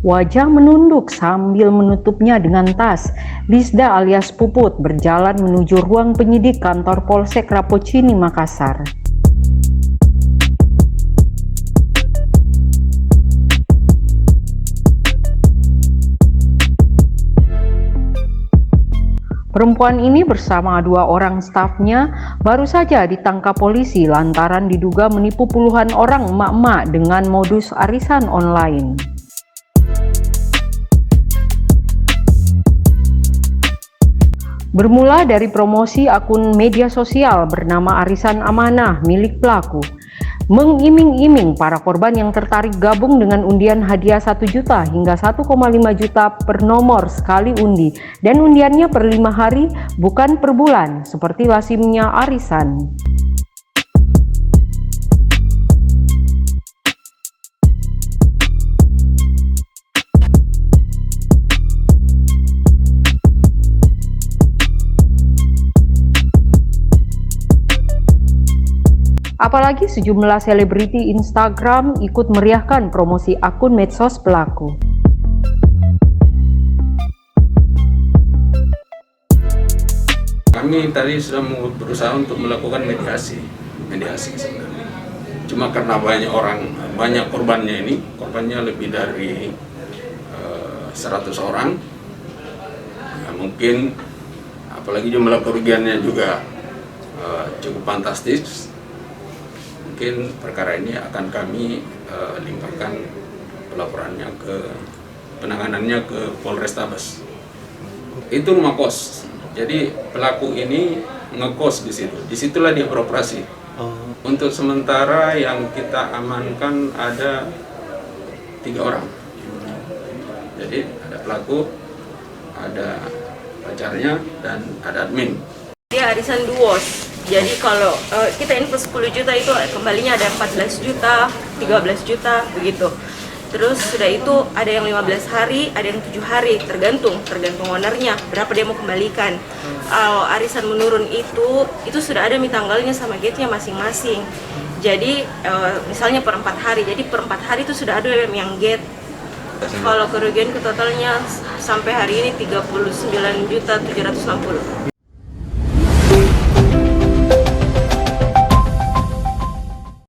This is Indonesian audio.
Wajah menunduk sambil menutupnya dengan tas, Lisda alias Puput berjalan menuju ruang penyidik kantor Polsek Rapocini, Makassar. Perempuan ini bersama dua orang stafnya baru saja ditangkap polisi lantaran diduga menipu puluhan orang emak-emak dengan modus arisan online. Bermula dari promosi akun media sosial bernama Arisan Amanah milik pelaku, mengiming-iming para korban yang tertarik gabung dengan undian hadiah 1 juta hingga 1,5 juta per nomor sekali undi, dan undiannya per 5 hari bukan per bulan seperti lazimnya arisan. Apalagi sejumlah selebriti Instagram ikut meriahkan promosi akun medsos pelaku. Kami tadi sudah berusaha untuk melakukan mediasi sebenarnya. Cuma karena banyak korbannya lebih dari 100 orang. Ya, mungkin apalagi jumlah kerugiannya juga cukup fantastis. Mungkin perkara ini akan kami limpahkan pelaporannya penanganannya ke Polrestabes. Itu rumah kos. Jadi pelaku ini ngekos di situ. Disitulah dia beroperasi. Untuk sementara yang kita amankan ada 3 orang. Jadi ada pelaku, ada pacarnya, dan ada admin. Dia arisan duos. Jadi kalau kita info 10 juta itu kembalinya ada 14 juta, 13 juta begitu. Terus sudah itu ada yang 15 hari, ada yang 7 hari, tergantung ownernya berapa dia mau kembalikan. Kalau arisan menurun itu sudah ada tanggalnya sama gate-nya masing-masing. Jadi misalnya per 4 hari, jadi per 4 hari itu sudah ada yang gate. Kalau kerugian totalnya sampai hari ini 39.760.000.